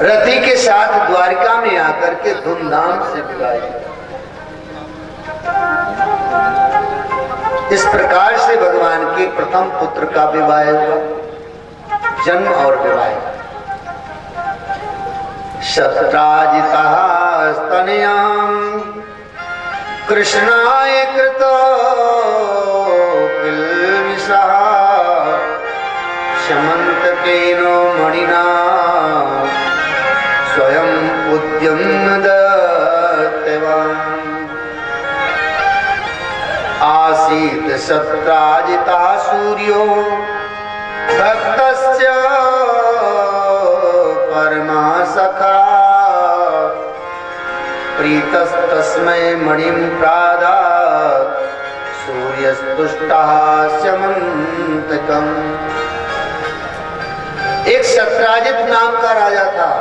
रति के साथ द्वारिका में आकर के धूमधाम से विवाह। इस प्रकार से भगवान के प्रथम पुत्र का विवाह हुआ, जन्म और विवाह। शत्राजितः स्तनयां कृष्णाय कृतो किल्बिषः शमन्तकेनो मणिना स्वयं उद्यम्य दत्तवान्। आसीत् शत्राजितः सूर्यो भक्तस्य परमा सखा प्रीतस्तस्मै मणिं प्रादात् सूर्यस्तुष्टः स्यमन्तकम्। एक शत्राजित नाम का राजा था,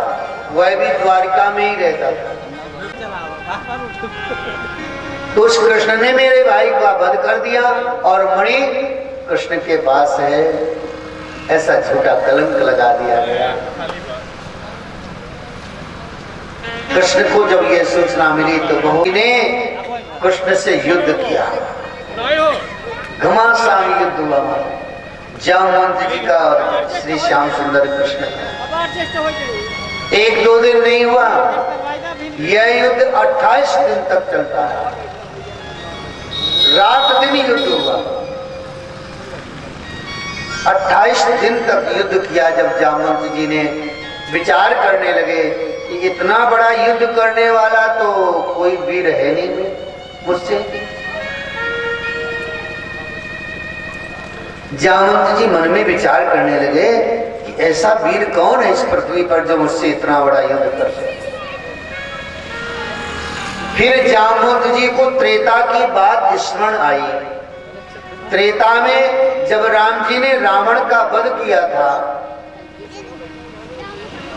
वह भी द्वारिका में ही रहता था। तो उस कृष्ण ने मेरे भाई का वध कर दिया और मणि कृष्ण के पास है, ऐसा झूठा कलंक लगा दिया गया। कृष्ण को जब यह सूचना मिली तो बहू ने कृष्ण से युद्ध किया, घमासान युद्ध हुआ। जामवंत जी का और श्री श्याम सुंदर कृष्ण का एक दो दिन नहीं हुआ, यह युद्ध 28 दिन तक चलता है। रात दिन युद्ध हुआ, 28 दिन तक युद्ध किया। जब जामवंत जी ने विचार करने लगे कि इतना बड़ा युद्ध करने वाला तो कोई वीर है नहीं मुझसे, जामवंत जी मन में विचार करने लगे कि ऐसा वीर कौन है इस पृथ्वी पर जो मुझसे इतना बड़ा युद्ध कर सके। फिर जामवंत जी को त्रेता की बात स्मरण आई। त्रेता में जब राम जी ने रावण का वध किया था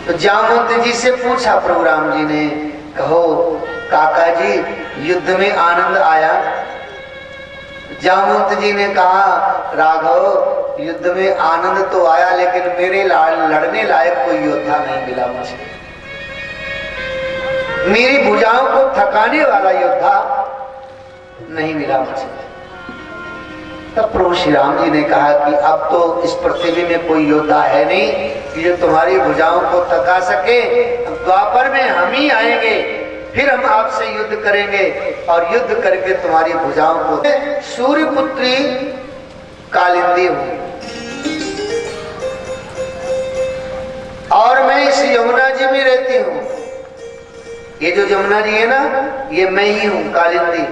तो जामवंत जी से पूछा प्रभु राम जी ने, कहो काका जी युद्ध में आनंद आया? जामवंत जी ने कहा, राघव युद्ध में आनंद तो आया लेकिन मेरे लड़ने लायक कोई योद्धा नहीं मिला मुझे, मेरी भुजाओं को थकाने वाला योद्धा नहीं मिला मुझे। तब प्रभु श्री राम जी ने कहा कि अब तो इस पृथ्वी में कोई योद्धा है नहीं कि जो तुम्हारी भुजाओं को थका सके। द्वापर में हम ही आएंगे, फिर हम आपसे युद्ध करेंगे और युद्ध करके तुम्हारी भुजाओं को। सूर्यपुत्री कालिंदी हूं और मैं इस यमुना जी में रहती हूं। ये जो यमुना जी है ना, ये मैं ही हूं, कालिंदी।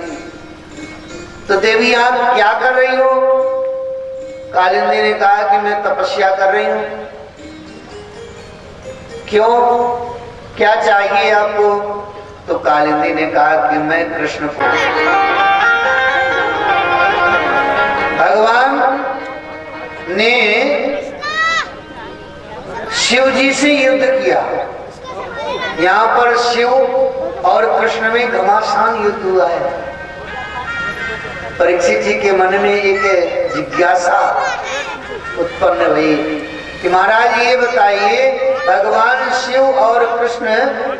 तो देवी आप क्या कर रही हो? कालिंदी ने कहा कि मैं तपस्या कर रही हूं। क्यों, क्या चाहिए आपको? तो कालिंदी ने कहा कि मैं कृष्ण को, भगवान ने शिव जी से युद्ध किया। यहाँ पर शिव और कृष्ण में घमासान युद्ध हुआ है। परीक्षित जी के मन में एक जिज्ञासा उत्पन्न हुई कि महाराज ये बताइए, भगवान शिव और कृष्ण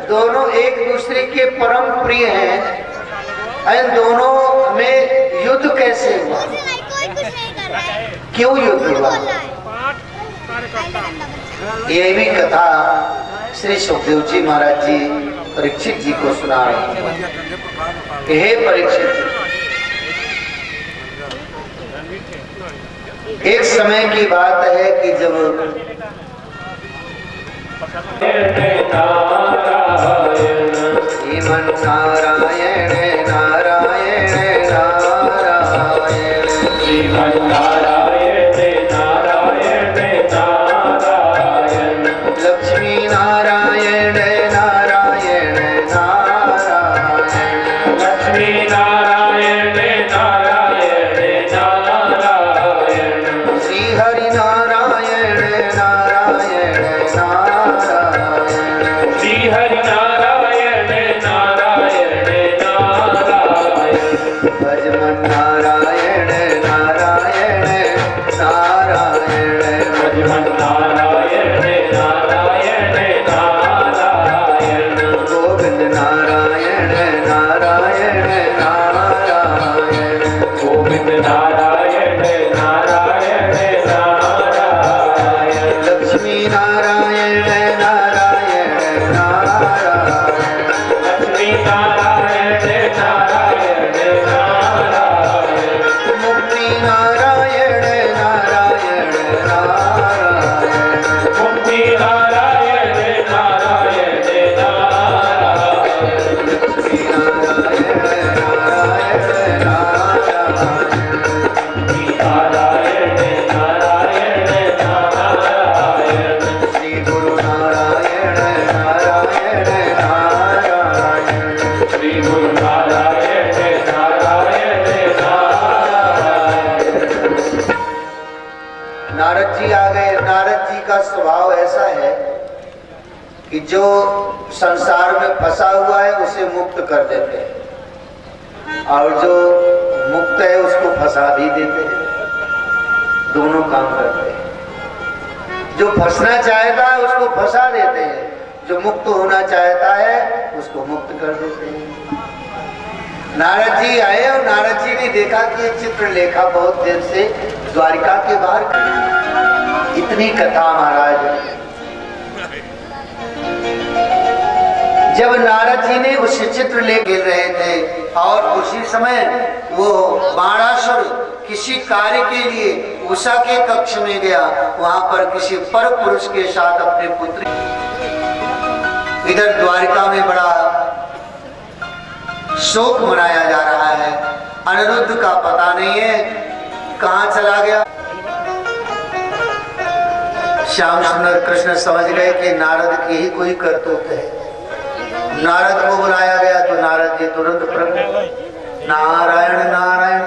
दोनों एक दूसरे के परम प्रिय हैं, इन दोनों में युद्ध कैसे हुआ? क्यों युद्ध हुआ? ये भी कथा श्री सुखदेव जी महाराज जी परीक्षित जी को सुना रहे हैं। हे परीक्षित, एक समय की बात है कि जब श्रीमन नारायण नारायण नारायण, श्रीमन नारायण नारायण नारायण, लक्ष्मी नारायण नारायण नारायण, लक्ष्मी नारायण नारायण नारायण, श्री हरि नारायण नारायण नारायण, श्री हरि नारायण नारायण नारायण, भजमन नारायण नारायण का स्वभाव ऐसा है कि जो संसार में फंसा हुआ है उसे मुक्त कर देते हैं और जो मुक्त है उसको फंसा भी देते हैं, दोनों काम करते हैं। जो फंसना चाहता है उसको फंसा देते हैं, जो मुक्त होना चाहता है उसको मुक्त कर देते हैं। नारद जी आए और नारद जी ने देखा कि चित्रलेखा बहुत देर से द्वारिका के बाहर, इतनी कथा महाराज। जब नारद जी ने उस चित्र ले खेल रहे थे और उसी समय वो बाणासुर किसी कार्य के लिए उषा के कक्ष में गया, वहां पर किसी पर पुरुष के साथ अपने पुत्री, इधर द्वारिका में बड़ा शोक मनाया जा रहा है। अनिरुद्ध का पता नहीं है कहां चला गया। श्याम सुंदर कृष्ण समझ गए कि नारद की ही कोई करतूत है। नारद को बुलाया गया तो नारद जी तुरंत प्रकट, नारायण नारायण।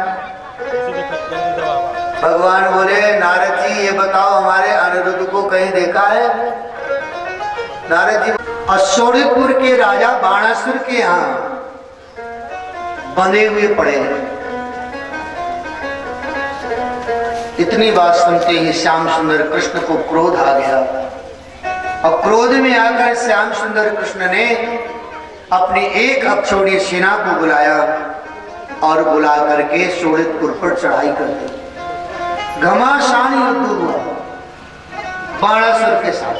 भगवान बोले नारद जी ये बताओ हमारे अनिरुद्ध को कहीं देखा है? नारद जी अशोणितपुर के राजा बाणासुर के यहाँ बंधे हुए पड़े हैं। इतनी बात सुनते ही श्याम सुंदर कृष्ण को क्रोध आ गया और क्रोध में आकर श्याम सुंदर कृष्ण ने अपनी एक अक्षौणी सेना को बुलाया और बुला करके शोणितपुर पर चढ़ाई कर दी। घमासान युद्ध हुआ बाणासुर के साथ,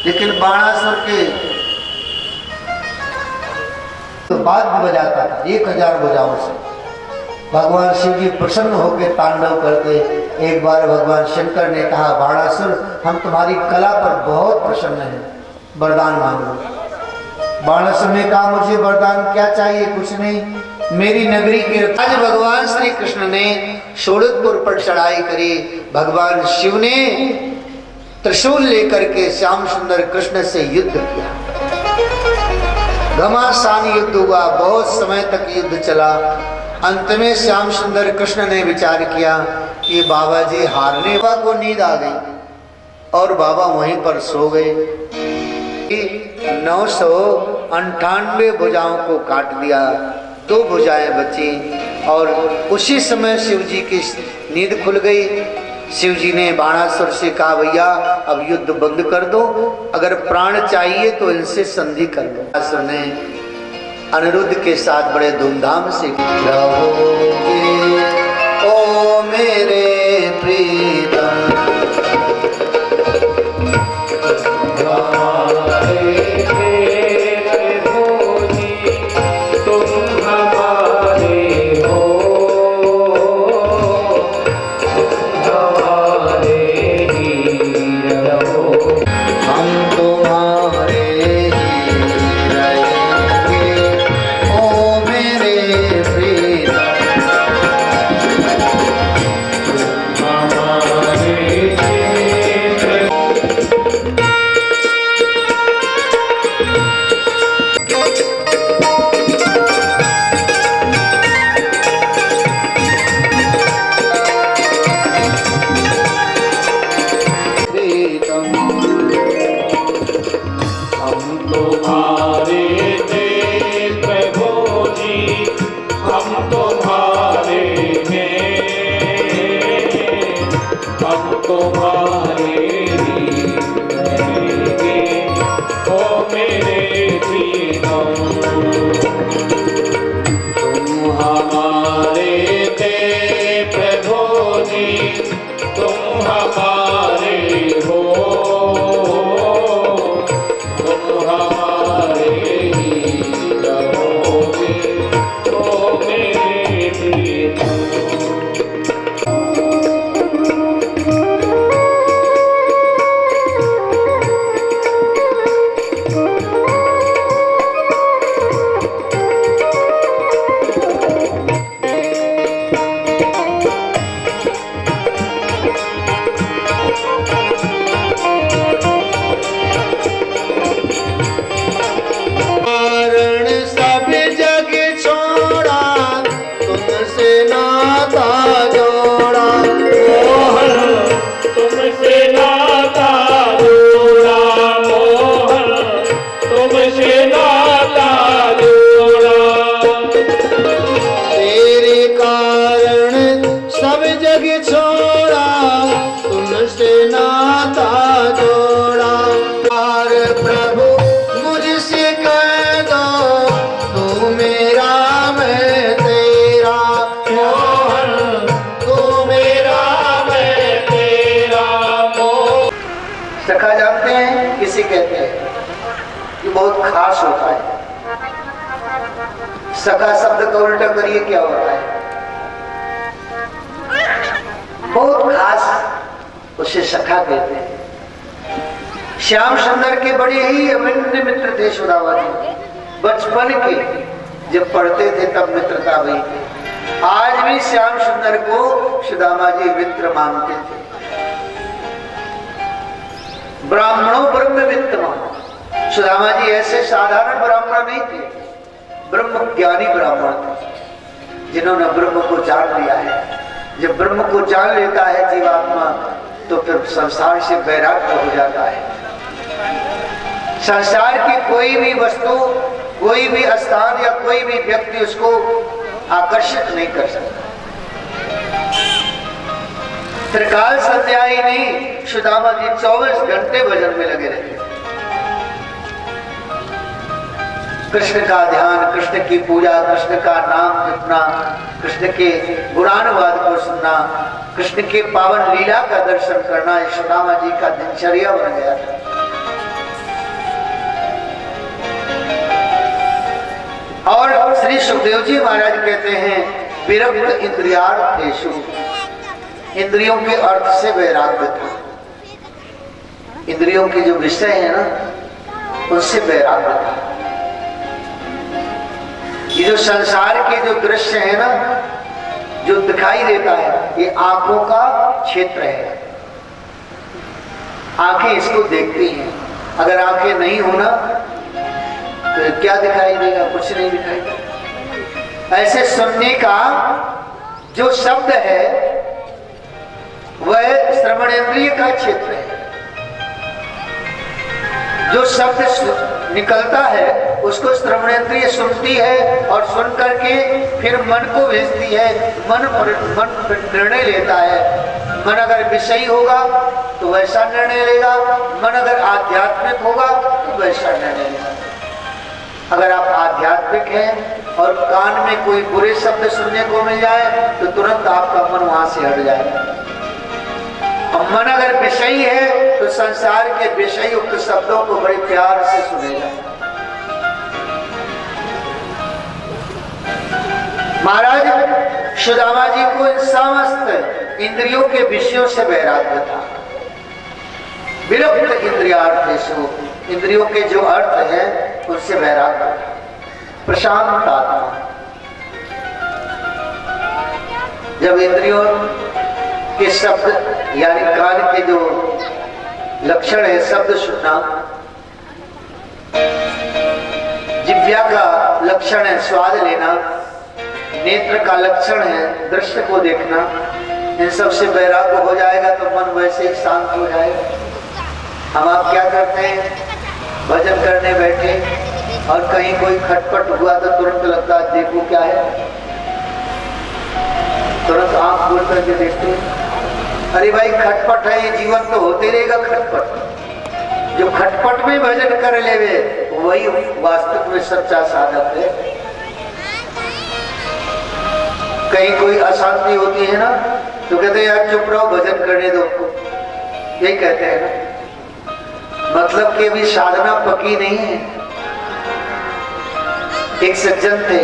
लेकिन बाणासुर के तो बाद भी बजाता था 1000 भुजाओं से। भगवान शिव जी प्रसन्न होकर तांडव करते। एक बार भगवान शंकर ने कहा बाणासुर हम तुम्हारी कला पर बहुत प्रसन्न हैं, वरदान मांग लो। बाणासुर ने कहा मुझे वरदान क्या चाहिए? कुछ नहीं, मेरी नगरी के। आज भगवान श्री कृष्ण ने शोणितपुर पर चढ़ाई करी। भगवान शिव ने त्रिशूल लेकर के श्याम सुंदर कृष्ण से युद्ध किया। घमासान युद्ध हुआ, बहुत समय तक युद्ध चला। अंत में श्याम सुंदर कृष्ण ने विचार किया कि बाबा जी हारने को नींद आ गई और बाबा वहीं पर सो गए। 998 भुजाओं को काट दिया, 2 भुजाएं बची और उसी समय शिव जी की नींद खुल गई। शिव जी ने बाणासुर से कहा भैया अब युद्ध बंद कर दो, अगर प्राण चाहिए तो इनसे संधि कर लो। बाणासुर ने अनिरुद्ध के साथ बड़े धूमधाम से रहोगे ओ मेरे प्रीतम, सखा जानते हैं किसे कहते हैं? ये बहुत खास होता है। सखा शब्द का उल्टा करिए क्या होता है? बहुत खास, उसे सखा कहते हैं। श्याम सुंदर के बड़े ही अभिन्न मित्र थे सुदामा जी। बचपन के जब पढ़ते थे तब मित्रता हुई थी। आज भी श्याम सुंदर को सुदामा जी मित्र मानते थे। ब्राह्मणों ब्रह्म वित्तमान। सुदामा जी ऐसे साधारण ब्राह्मण नहीं थे, ब्रह्म ज्ञानी ब्राह्मण थे जिन्होंने ब्रह्म को जान लिया है। जब ब्रह्म को जान लेता है जीवात्मा तो फिर संसार से वैराग्य हो जाता है। संसार की कोई भी वस्तु, कोई भी स्थान या कोई भी व्यक्ति उसको आकर्षित नहीं कर सकता। त्रिकाल संध्या ही नहीं, सुदामा जी 24 घंटे भजन में लगे रहते। कृष्ण का ध्यान, कृष्ण की पूजा, कृष्ण का नाम जपना, कृष्ण के गुणानुवाद को सुनना, कृष्ण के पावन लीला का दर्शन करना, सुदामा जी का दिनचर्या बन गया था। और श्री सुखदेव जी महाराज कहते हैं विरक्त इंद्रियार्थेषु, इंद्रियों के अर्थ से वैराग्य था। इंद्रियों के जो विषय है ना उनसे वैराग्य था। ये जो संसार के जो दृश्य है ना, जो दिखाई देता है, ये आंखों का क्षेत्र है। आंखें इसको देखती हैं। अगर आंखें नहीं होना तो क्या दिखाई देगा? कुछ नहीं दिखाई देगा। ऐसे सुनने का जो शब्द है वह श्रवणेंद्रिय का क्षेत्र है। जो शब्द निकलता है उसको श्रवणेंद्रिय सुनती है और सुन करके फिर मन को भेजती है। मन निर्णय लेता है। मन अगर विषयी होगा तो वैसा निर्णय लेगा, मन अगर आध्यात्मिक होगा तो वैसा निर्णय लेगा। अगर आप आध्यात्मिक हैं और कान में कोई बुरे शब्द सुनने को मिल जाए तो तुरंत आपका मन वहां से हट जाएगा। और मन अगर विषयी है तो संसार के विषय युक्त शब्दों को बड़े प्यार से सुनेगा। महाराज सुदामा जी को इन समस्त इंद्रियों के विषयों से वैराग्य था। विरक्त इंद्रियार्थेषु, इंद्रियों के जो अर्थ है उनसे वैराग्य था। प्रशांत आत्मा। जब इंद्रियों के शब्द यानी कान के जो लक्षण है, शब्द सुनना, जिह्वा का लक्षण है स्वाद लेना, नेत्र का लक्षण है दृश्य को देखना, इन सब से वैराग्य हो जाएगा तो मन वैसे ही शांत हो जाएगा। हम आप क्या करते हैं? भजन करने बैठे और कहीं कोई खटपट हुआ तो तुरंत लगता है देखो क्या है, तुरंत आंख खोल करके देखते हैं। अरे भाई खटपट है, ये जीवन तो होते रहेगा खटपट। जो खटपट में भजन कर लेवे वही वास्तव में सच्चा साधक है। कहीं कोई अशांति होती है ना तो कहते हैं यार चुप रहो, भजन करने दो, यही कहते हैं ना। मतलब कि अभी साधना पकी नहीं है। एक सज्जन थे,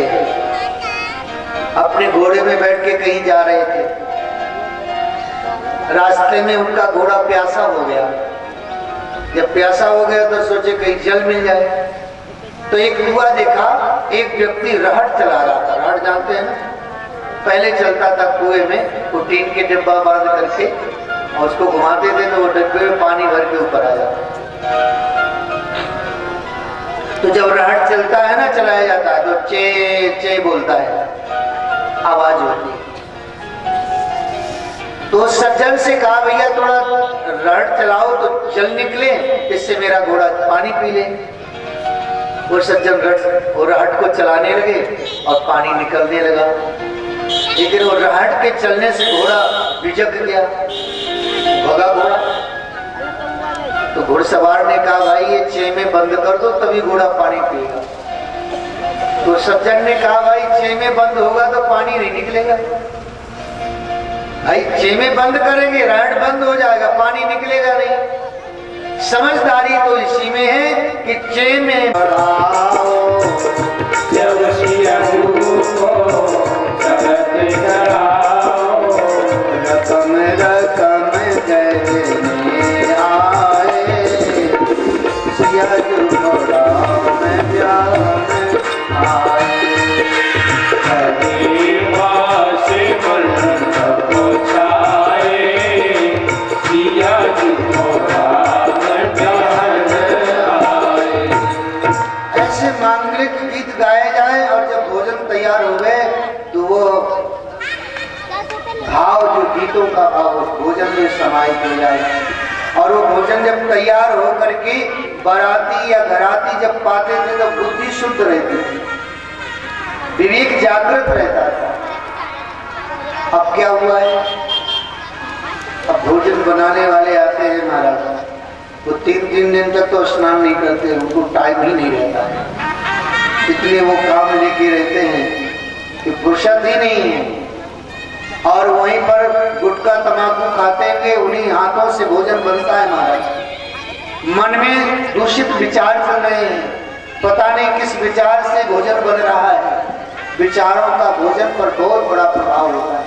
अपने घोड़े में बैठ के कहीं जा रहे थे। रास्ते में उनका घोड़ा प्यासा हो गया। जब प्यासा हो गया तो सोचे कहीं जल मिल जाए। तो एक कुआं देखा, एक व्यक्ति रहट चला रहा था। रहट जानते हैं ना? पहले चलता था कुएं में, वो टीन के डिब्बा बांध करके और उसको घुमाते थे तो वो डिब्बे में पानी भर के ऊपर आ जाता। तो जब रहट चलता है ना, चलाया जाता है तो चे चे बोलता है, आवाज होती है। तो सज्जन से कहा भैया थोड़ा रहट चलाओ तो जल निकले, इससे मेरा घोड़ा पानी पी ले। वो सज्जन रहट को चलाने लगे और पानी निकलने लगा। लेकिन वो रहट के चलने से घोड़ा बिजक गया, भगा घोड़ा। तो घुड़सवार ने कहा भाई ये चेमे बंद कर दो तभी घोड़ा पानी पिएगा। तो सज्जन ने कहा भाई चेमे बंद होगा तो पानी नहीं निकलेगा। भाई चेमे बंद करेंगे रहट बंद हो जाएगा, पानी निकलेगा नहीं। समझदारी तो इसी में है कि चे में बढ़ाओ जब सिया को जगत कराओ, रकम रकम कहने आए सिया जो बढ़ाओ में प्यार में आए। से पहुँचाए सिया जी ऐसे मांगलिक गीत गाए जाए और जब भोजन तैयार हो गए तो वो भाव जो गीतों का भाव उस भोजन में समाहित हो जाए। और वो भोजन जब तैयार हो करके बाराती या घराती जब पाते थे तो बुद्धि शुद्ध रहती थी, विवेक जागृत रहता था। अब क्या हुआ है, अब भोजन बनाने वाले आते हैं महाराज, वो 3-3 दिन तक तो स्नान नहीं करते, उनको टाइम ही नहीं रहता है, इसलिए वो काम लेके रहते हैं कि फुर्सत ही नहीं है। और वहीं पर गुटखा तंबाकू खाते हुए उन्हीं हाथों से भोजन बनता है महाराज। मन में दूषित विचार चल रहे हैं, पता नहीं किस विचार से भोजन बन रहा है। विचारों का भोजन पर बहुत बड़ा प्रभाव होता है।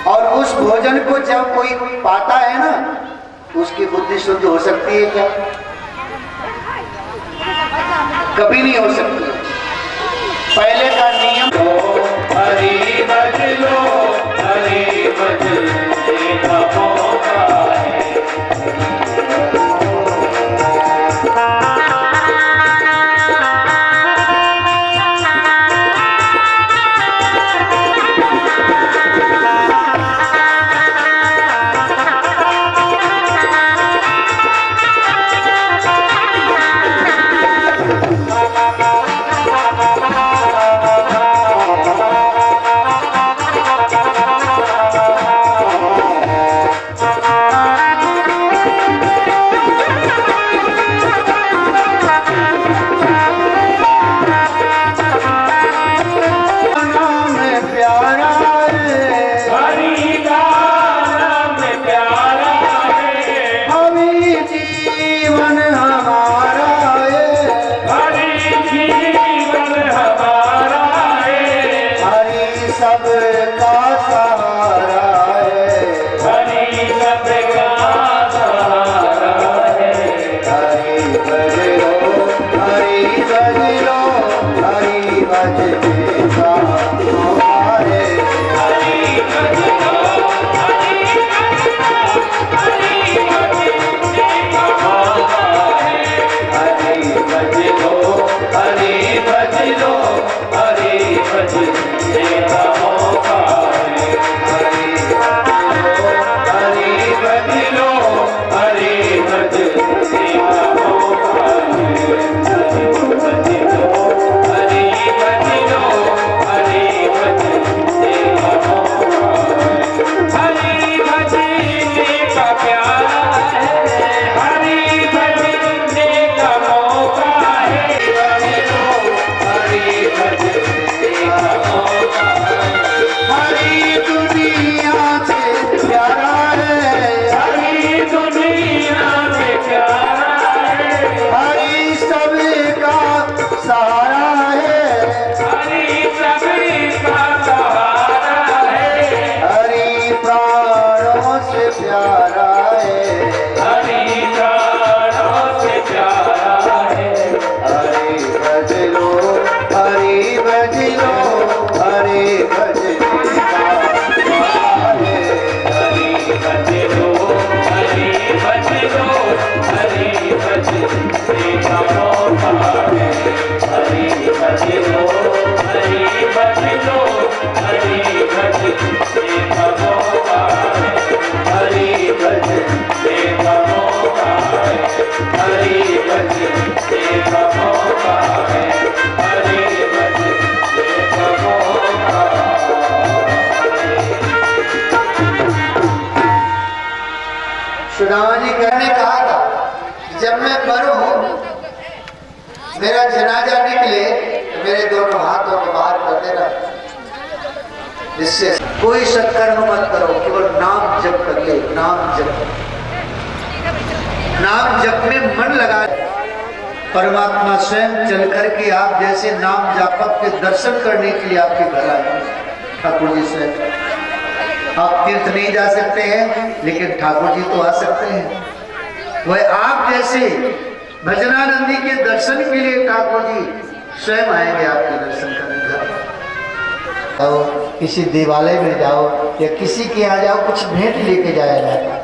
और उस भोजन को जब कोई पाता है ना, उसकी बुद्धि शुद्ध हो सकती है क्या? कभी नहीं हो सकती। पहले का नियम हरि भज लो, हरि भज का मौका है। सुदामा जी कहने कहा था जब मैं मरूं, मेरा जनाजा निकले तो मेरे दोनों हाथों को बाहर कर देना, जिससे कोई सत्कर्म मत करो, केवल नाम जप करिए, नाम जप। नाम जप में मन लगा, परमात्मा स्वयं चल करके आप जैसे नाम जापक के दर्शन करने के लिए आपके घर आए। ठाकुर जी स्वयं, आप तीर्थ नहीं जा सकते हैं लेकिन ठाकुर जी तो आ सकते हैं। वह आप जैसे भजनानंदी के दर्शन के लिए ठाकुर जी स्वयं आएंगे आपके दर्शन करने। जाओ किसी देवालय में जाओ या किसी के यहाँ जाओ, कुछ भेंट लेके जाया जाता।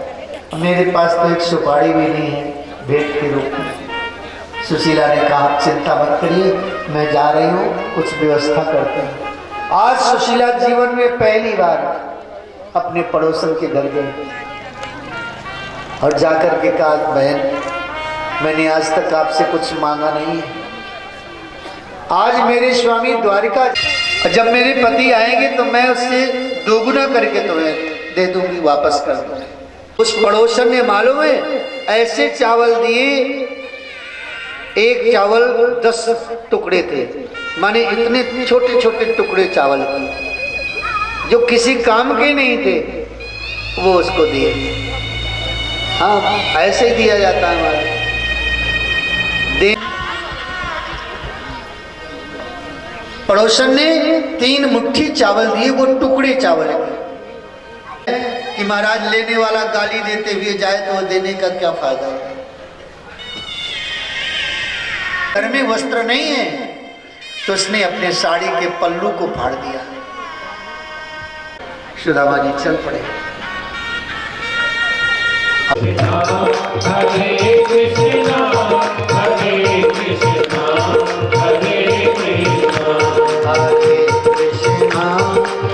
मेरे पास तो एक सुपारी भी नहीं है भेंट के रूप में। सुशीला ने कहा आप चिंता मत करिए, मैं जा रही हूँ, कुछ व्यवस्था करते हैं। आज सुशीला जीवन में पहली बार अपने पड़ोसन के घर गए और जाकर के कहा बहन मैंने आज तक आपसे कुछ मांगा नहीं है, आज मेरे स्वामी द्वारिका, जब मेरे पति आएंगे तो मैं उससे दोगुना करके तुम्हें दे दूंगी, वापस कर दूंगी। उस पड़ोसन ने मालूम है ऐसे चावल दिए, एक चावल 10 टुकड़े थे, माने इतने छोटे छोटे टुकड़े चावल के जो किसी काम के नहीं थे, वो उसको दिए। हाँ ऐसे ही दिया जाता है हमारा। पड़ोसन ने 3 मुट्ठी चावल दिए, वो टुकड़े चावल कि महाराज लेने वाला गाली देते हुए जाए तो देने का क्या फायदा। घर में वस्त्र नहीं है तो उसने अपने साड़ी के पल्लू को फाड़ दिया। सुदामा जी चल पड़े। हरे कृष्णा हरे कृष्णा हरे कृष्णा हरे कृष्णा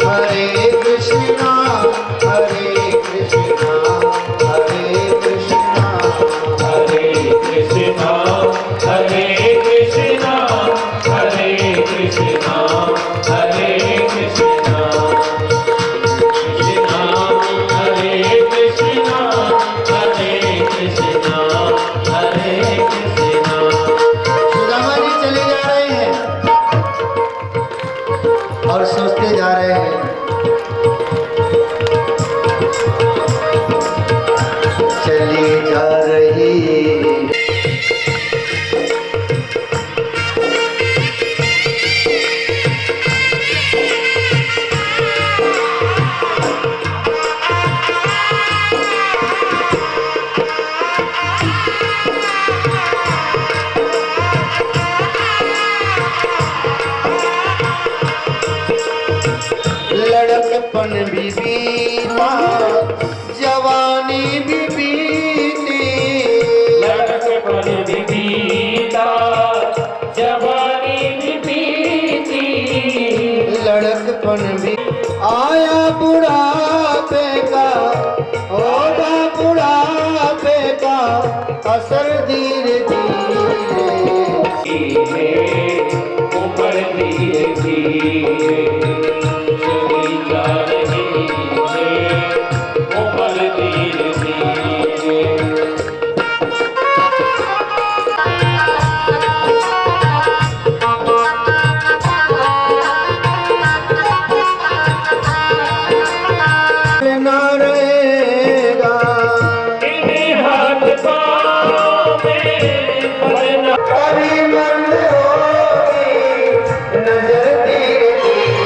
हरे कृष्णा हरे कृष्णा हरे कृष्णा हरे कृष्णा हरे कृष्णा हरे कृष्णा हरे कृष्णा कृष्णा हरे कृष्णा हरे कृष्णा हरे कृष्णा। सुदामा जी चले जा रहे हैं और सोचते जा रहे हैं चली जा रही लड़कपन भी बीता जवानी भी बीती, लड़कपन भी बीता जवानी भी बीती, लड़कपन भी आया बुढ़ापे का, होगा बुढ़ापे का असर धीरे धीरे, ऊपर धीरे धीरे चली जा रही है, ऊपर धीरे धीरे। ना रहेगा इन्हीं हाथ पाँव में पड़ना, कभी मन होगी नजर धीरे धीरे।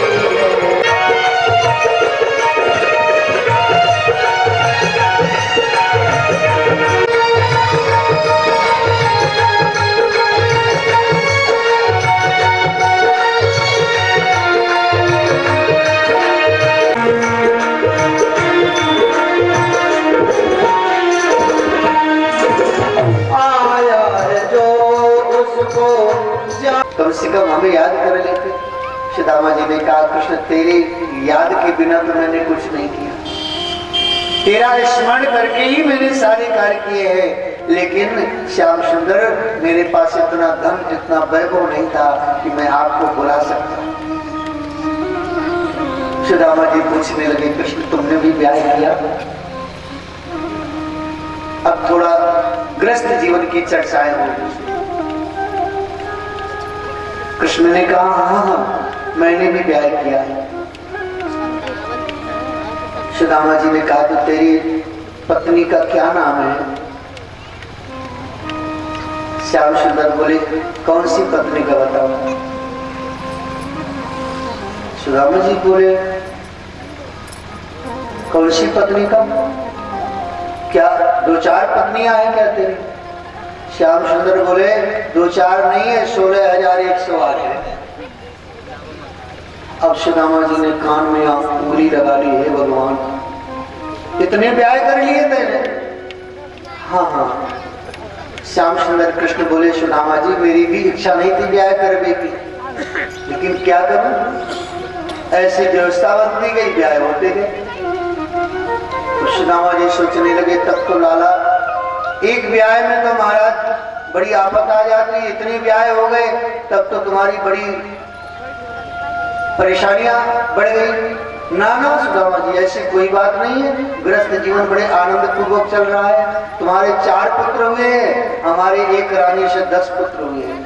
आया है जो उसको कम से कम हमें याद कर लेते। सुदामा जी ने कहा कृष्ण तेरी याद के बिना तो मैंने कुछ नहीं किया, तेरा स्मरण करके ही मैंने सारे कार्य किए हैं, लेकिन श्याम सुंदर मेरे पास इतना धन इतना वैभव नहीं था कि मैं आपको बुला सकता। सुदामा जी पूछने लगे कृष्ण तुमने भी ब्याह किया? अब थोड़ा ग्रस्त जीवन की चर्चाएं होगी। कृष्ण ने कहा हाँ मैंने भी ब्याह किया है। सुदामा जी ने कहा तो तेरी पत्नी का क्या नाम है? श्याम सुंदर बोले, कौन सी पत्नी का बताओ? सुदामा जी बोले, कौन सी पत्नी का? क्या 2-4 पत्नियां हैं क्या तेरी? श्याम सुंदर बोले, 2-4 नहीं है, 16,108 है। अब सुदामा जी ने कान में उंगली लगा ली, है भगवान, इतने ब्याह कर लिए तेने? हाँ हाँ। श्याम सुंदर कृष्ण बोले, सुदामा जी मेरी भी इच्छा नहीं थी ब्याह करने की, लेकिन क्या करूं, ऐसी व्यवस्था बनती गई, ब्याह होते गए। तो सुदामा जी सोचने लगे, तब तो लाला एक ब्याह में तो महाराज बड़ी आफत आ जाती, इतने ब्याह हो गए तब तो तुम्हारी बड़ी परेशानियां बढ़ गई। ना ना सुदामा जी, ऐसी कोई बात नहीं है, गृहस्थ जीवन बड़े आनंद पूर्वक चल रहा है। तुम्हारे 4 पुत्र हुए हैं, हमारे एक रानी से 10 पुत्र हुए हैं।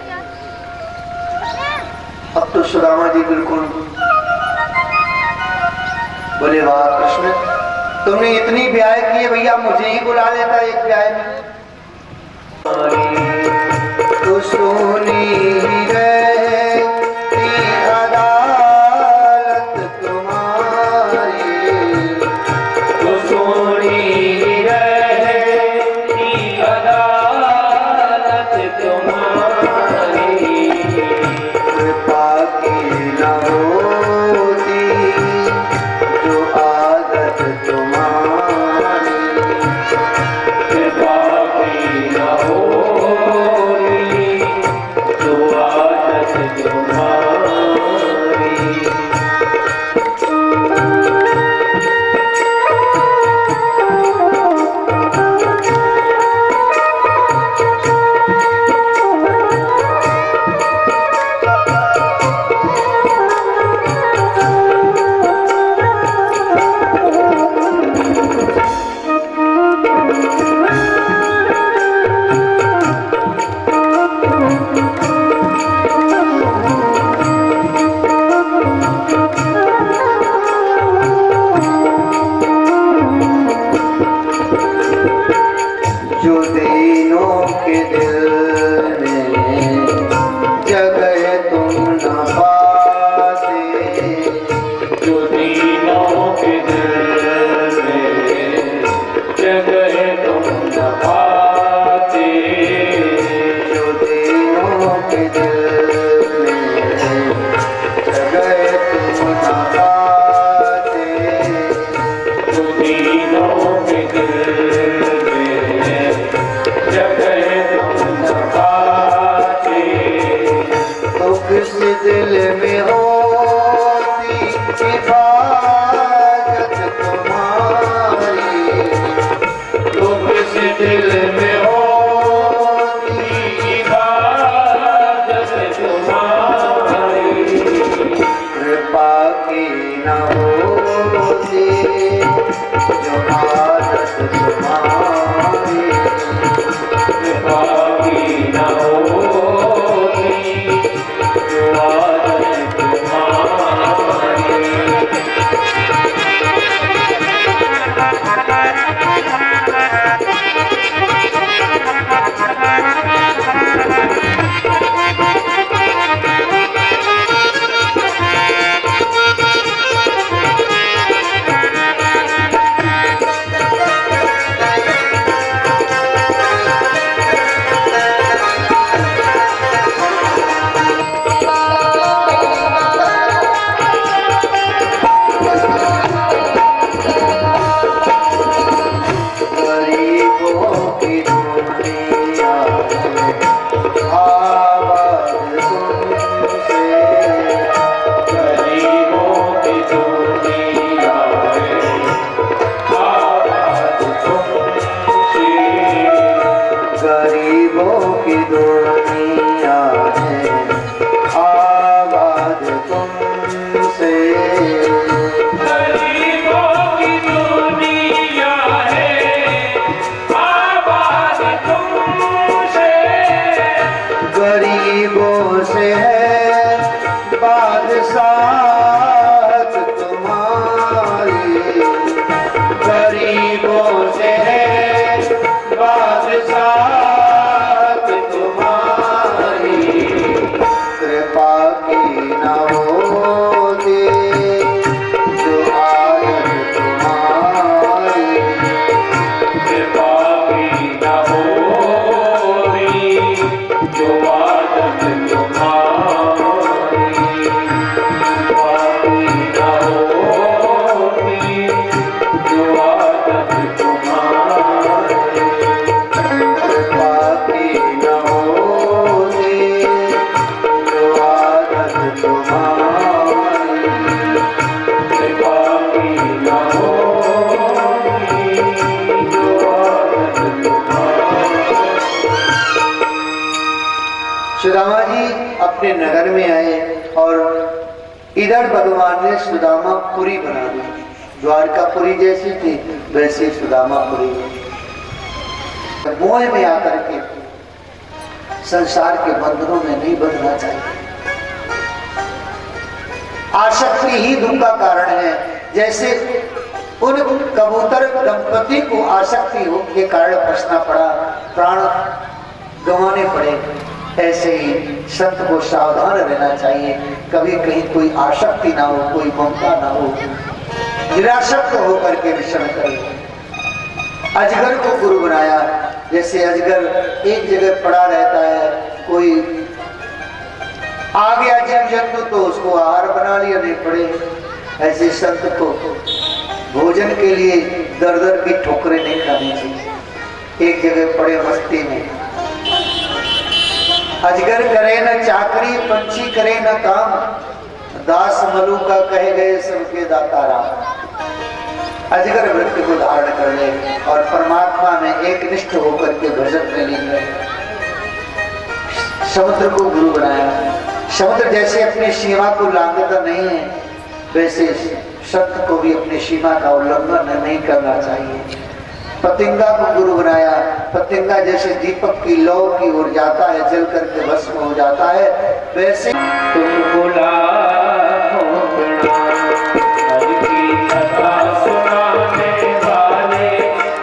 अब तो सुदामा जी बिल्कुल बोले, वाह कृष्ण, तुमने इतनी ब्याह की है, भैया मुझे ही बुला लेता एक ब्याह में। तो सोनी रहती अदालत तुम्हारी, तो सोनी रहती अदालत तुम्हारी, कृपा की न होती जो आदत तुम्हारी, कृपा की न होती जो आदत तुम्हारी। जो दीनों के दिल में जगह तुम न पाते, जो दीनों के दिल में जगह तुम न पाते, जो दीनों के दिल में जगह तुम न पाते, जो दीनों के दिल में जगह तुम न पाते, तो किस दिल में होती हिफाजत तुम्हारी, तो किस दिल में होती इबादत तुम्हारी, कृपा की न होती जो आदत तुम्हारी, कृपा की न होती जो आदत तुम्हारी। गरीबों की दुनिया है आबाद तुमसे, गरीबों की दुनिया है आबाद तुमसे, गरीबों की दुनिया है आबाद तुमसे, गरीबों की दुनिया है आबाद तुमसे, गरीबों से है बादशाहत तुम्हारी, गरीबों से है बादशाहत तुम्हारी, सुदामा जी अपने नगर में आए और इधर भगवान ने सुदामापुरी बना दी। द्वारकापुरी जैसी थी वैसे सुदामापुरी। मोह में आकर के संसार के बंधनों में नहीं बंधना चाहिए। आसक्ति ही दुख का कारण है। जैसे उन कबूतर दंपति को आसक्ति के कारण फंसना पड़ा, प्राण गंवाने पड़े, ऐसे ही संत को सावधान रहना चाहिए। कभी कहीं कोई आसक्ति ना हो, कोई ममता ना हो, निरासक्त होकर के विचरण करे। अजगर को गुरु बनाया। जैसे अजगर एक जगह पड़ा रहता है, कोई आ गया जीव जंतु तो उसको आहार बना लिया नहीं पड़े। ऐसे संत को भोजन के लिए दर दर की ठोकरें नहीं खानी चाहिए। एक जगह पड़े मस्ती में। अजगर करे न चाकरी, पंछी करे न काम, दास मलू का कहे गए सबके दाता राम। अजगर वृत्ति को धारण कर ले और परमात्मा में एक निष्ठ होकर के भजन में लीन रहे। समुद्र को गुरु बनाया। समुद्र जैसे अपनी सीमा को लांघता नहीं है, वैसे संत को भी अपनी सीमा का उल्लंघन नहीं करना चाहिए। पतंगा को गुरु बनाया। पतंगा जैसे दीपक की लौ की ओर जाता है, जल करके भस्म हो जाता है, वैसे तुमको लाखों प्रणाम। हरि की कथा सुनाने वाले,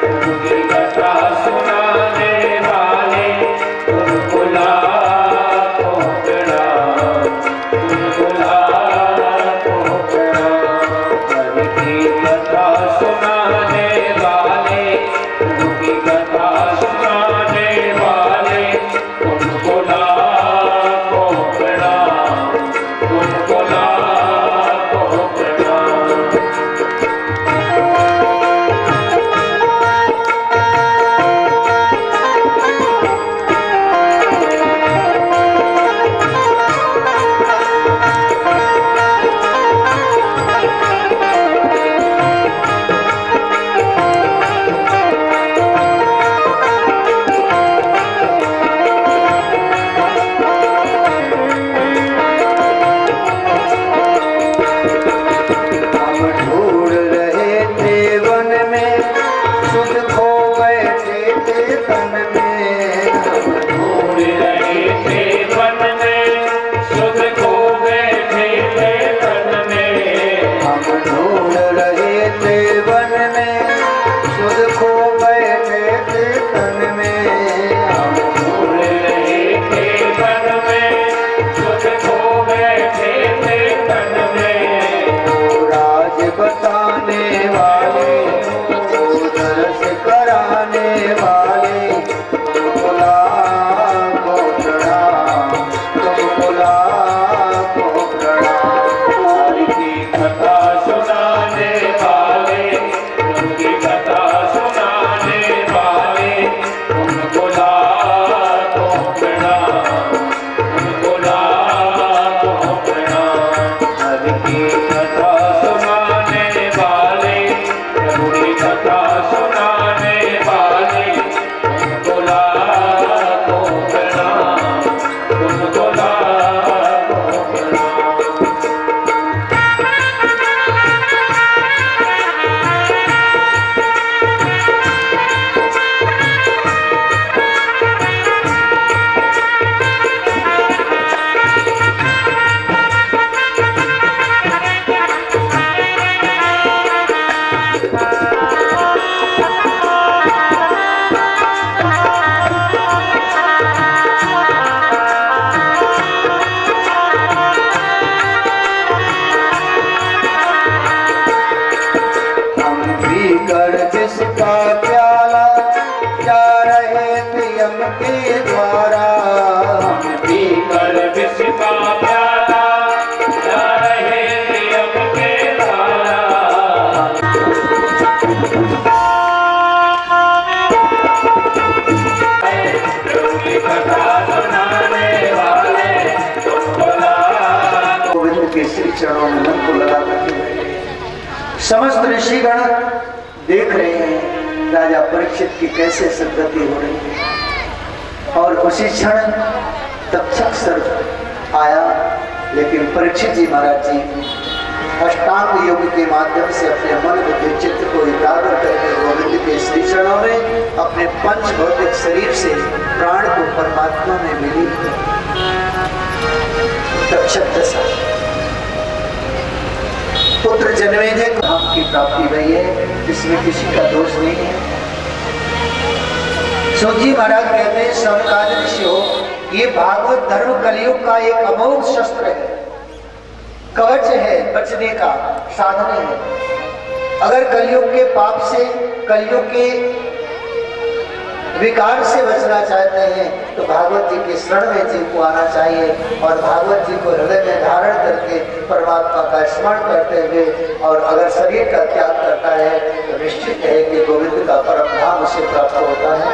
तुमकी कथा सुनाने वाले, तुमको लाखों प्रणाम, तुमको लाखों प्रणाम। हरि की कथा सुनाने वाले, तुमकी कथा सुनाने वाले, तुमको लाखों प्रणाम, तुमको लाखों प्रणाम। हम ढूंढ रहे थे वन में, सुध खो बैठे थे तन में। हम ढूंढ रहे थे वन में, सुध खो बैठे थे तन में। हम ढूंढ रहे थे वन में, सुध खो बैठे थे तन में। हम ढूंढ रहे थे वन में, सुध खो बैठे थे तन में। राज बताने वाले, दर्श कराने वाले, तुमको लाखों प्रणाम, तुमको लाखों प्रणाम। हरि की कथा सुनाने वाले, उनकी कथा सुनाने वाले, उनको लाखों प्रणाम, उनको लाखों प्रणाम। हरि की कथा सुनाने वाले, प्रभु की कथा सुनाने वाले, उनको लाखों प्रणाम, उनको लाखों प्रणाम। हम पीकर जिसका प्याला जा रहे थे यम के द्वारा। हम पीकर विष का प्याला जा रहे थे यम के द्वारा। प्रभु की कथा सुनाने वाले, तुमको लाखों गोविंद के श्री चरणों में मन को लगा करके बैठे। समस्त ऋषिगण देख रहे हैं राजा परीक्षित की कैसे सदगति हो रही है। और उसी क्षण तक्षक सर्प आया, लेकिन परीक्षित जी महाराज जी अष्टांग योग के माध्यम से अपने मन बुद्धि चित्त को एकाग्र करके गोविंद के श्री चरणों में अपने पंच भौतिक शरीर से प्राण को परमात्मा में मिली। तक्षक दशा पुत्र जन्मे ने धाम की प्राप्ति हुई है, इसमें किसी का दोष नहीं है। सूजी महाराज कहते हैं समकालीन ऋषि हो, ये भागवत धर्म कलयुग का एक अमोघ शस्त्र है, कवच है, बचने का साधन है। अगर कलयुग के पाप से, कलयुग के विकार से बचना चाहते हैं तो भागवत जी के शरण में जीव को आना चाहिए और भागवत जी को हृदय में धारण करके परमात्मा का स्मरण करते हुए, और अगर शरीर का त्याग करता है तो निश्चित है कि गोविंद का परम धाम उसे प्राप्त होता है।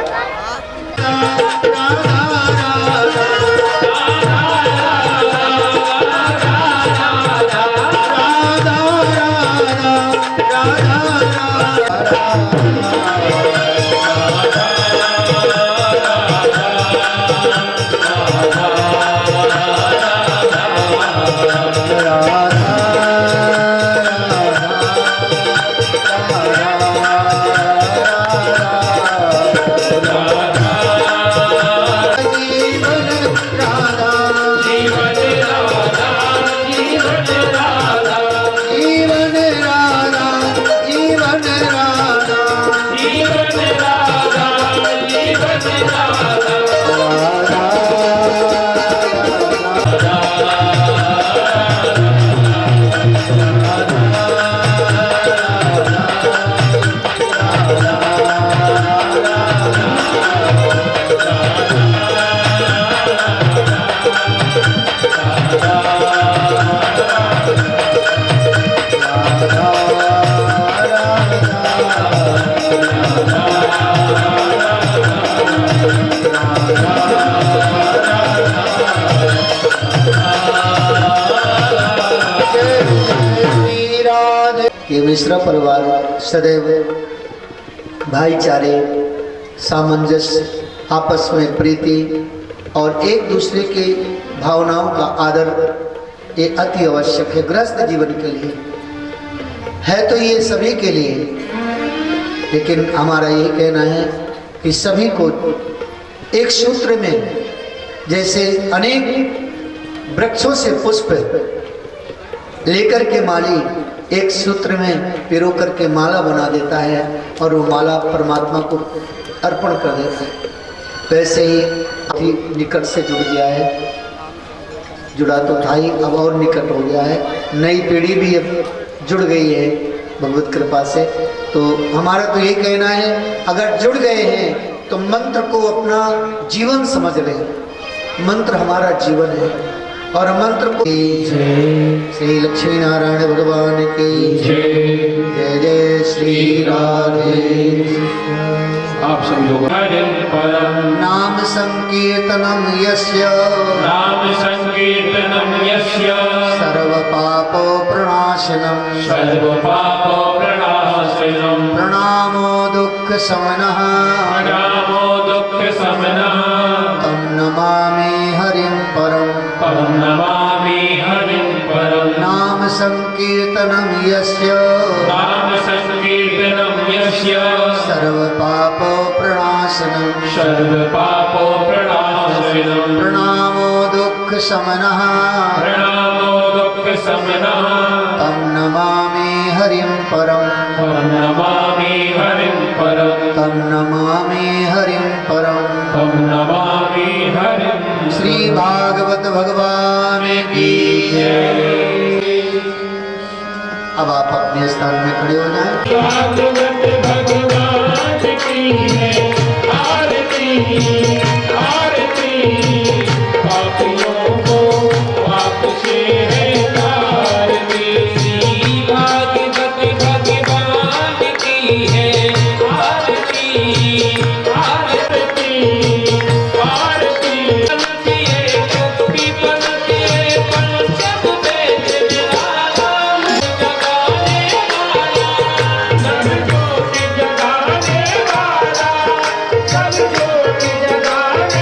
ये मिश्रा परिवार सदैव भाईचारे, सामंजस्य, आपस में प्रीति और एक दूसरे के भावनाओं का आदर ये अति आवश्यक है गृहस्थ जीवन के लिए। है तो ये सभी के लिए, लेकिन हमारा यही कहना है कि सभी को एक सूत्र में, जैसे अनेक वृक्षों से पुष्प लेकर के माली एक सूत्र में पिरो करके माला बना देता है और वो माला परमात्मा को अर्पण कर देता है। वैसे ही निकट से जुड़ गया है, जुड़ा तो था ही, अब और निकट हो गया है। नई पीढ़ी भी अब जुड़ गई है भगवत कृपा से। तो हमारा तो ये कहना है, अगर जुड़ गए हैं तो मंत्र को अपना जीवन समझ लें। मंत्र हमारा जीवन है और मंत्र को श्री लक्ष्मी नारायण भगवान की जय जय श्री राधे। आप सब लोग नाम संकीर्तनम यस्य नाम संकीर्तनम यस्य सर्व पापो प्रणाशनम सर्व पापो प्रणाशनम प्रणामो दुख समनः प्रणामो दुख समनः तम नमामि हरिं परम तं नमामि हरिं परम। नाम संकीर्तनम यस्य नाम संकीर्तनम यस्य सर्व पापो प्रणाशनम सर्व पापो प्रणाशनम प्रणामो दुख समनः प्रणामो दुख समनः तम नमामि हरिं परम तं नमामि हरिं परम तम नमामि हरिं परम। तं नमामि हरिं। श्री भागवत भगवान की जय। अब आप अपने स्थान में खड़े हो जाएं। भागवत भगवान की है आरती आरती, पापियों को पाप से है तारती। भागवत भगवान की है आरती आरती आरती। बनती है चुप्पी बनती है पंचम वेद विराम, जगाने वाला सब ज्योति जगाने वाला सब ज्योति जगाने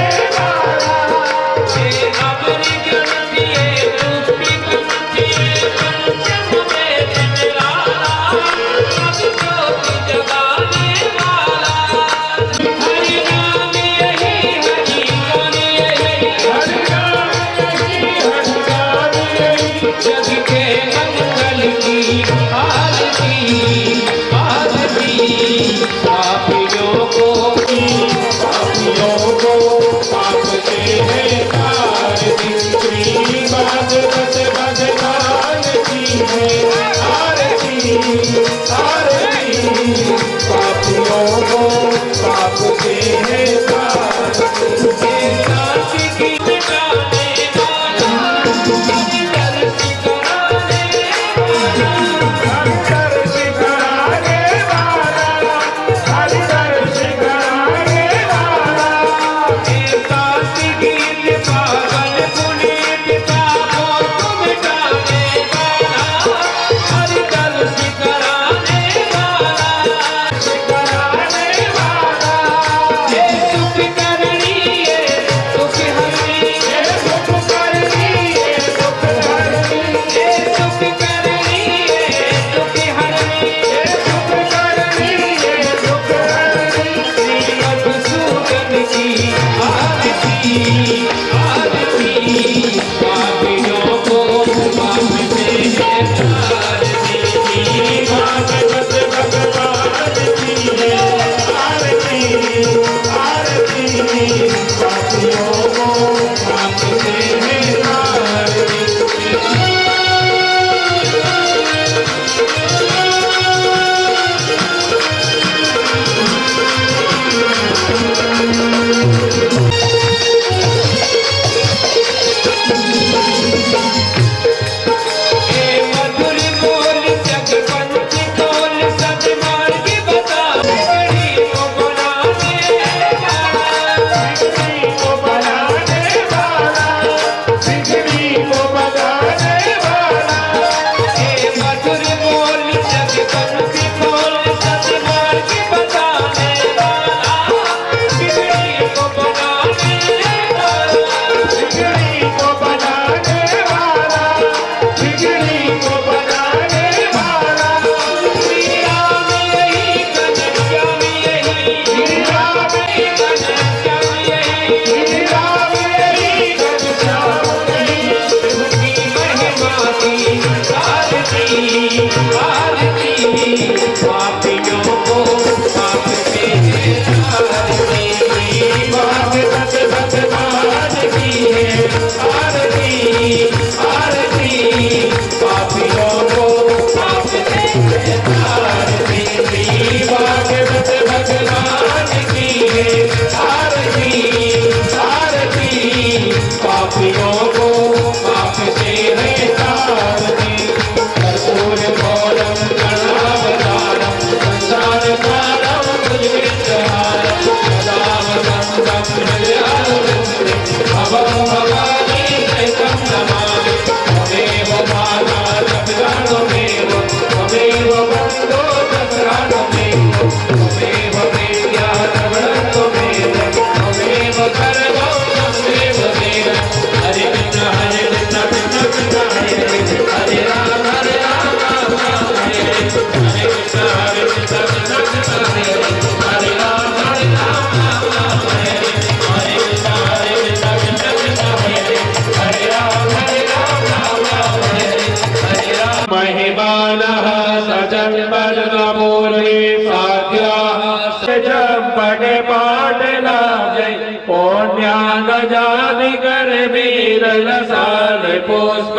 पटे पाट लागे पुण्याग जाति कर वीर साल पुष्प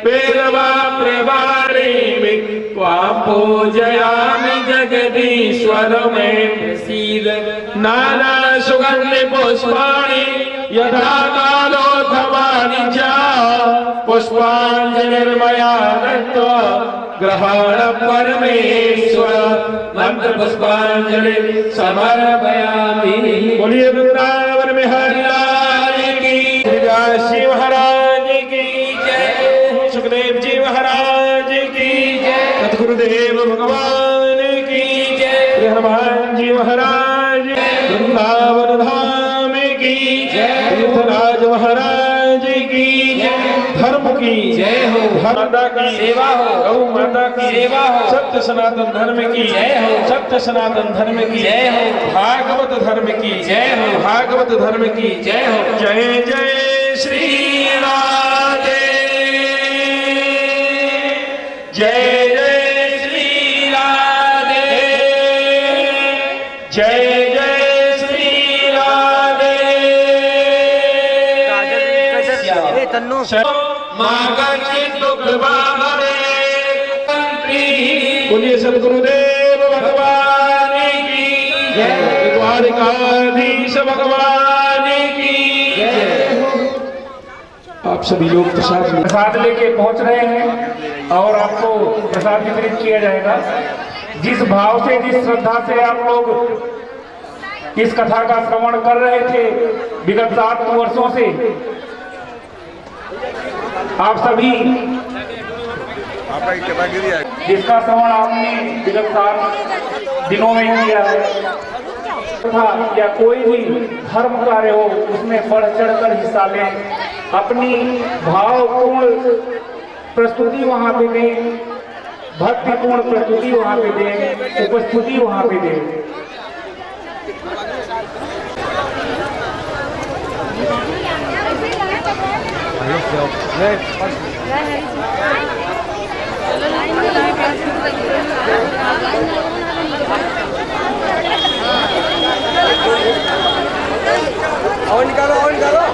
पेरवा प्रभारी में त्वां पूजयामि जगदीश्वर में प्रसीद नाना सुगंध पुष्पाणि यथा कालोत्थवानि च पुष्पाञ्जलिर्मया दत्त्वा ग्रहण परमेश्वर मंत्र पुष्पांजलि समर्पयामि। बोलिए वृंदावन में हरि लाल की, श्री महाराज की जय, सुखदेव जी महाराज की जय, सतगुरुदेव भगवान की जय, हनुमान जी महाराज, वृंदावन धाम की जय, तीर्थराज महाराज की जय, धर्म की जय हो, माता की सेवा हो, गौ माता की सेवा हो, सत्य सनातन धर्म की जय हो, सत्य सनातन धर्म की जय हो, भागवत धर्म की जय हो, भागवत धर्म की जय हो। जय जय श्री राधे, जय जय श्री राधे, जय जय श्री राधे। बोलिए सदगुरुदेव भगवान की जय, द्वारिकाधीश भगवान की जय। आप सभी लोग प्रसाद लेके पहुंच रहे हैं और आपको प्रसाद वितरित किया जाएगा। जिस भाव से, जिस श्रद्धा से आप लोग इस कथा का श्रवण कर रहे थे विगत 7 वर्षों से, आप सभी जिसका श्रवण आपने विगत 7 दिनों में किया है तथा या कोई भी धर्म कार्य हो उसमें बढ़ चढ़कर हिस्सा लें, अपनी भावपूर्ण प्रस्तुति वहां पे दें, भक्तिपूर्ण प्रस्तुति वहां पे दें, उपस्थिति वहां पे दें। और निकालो और निकालो।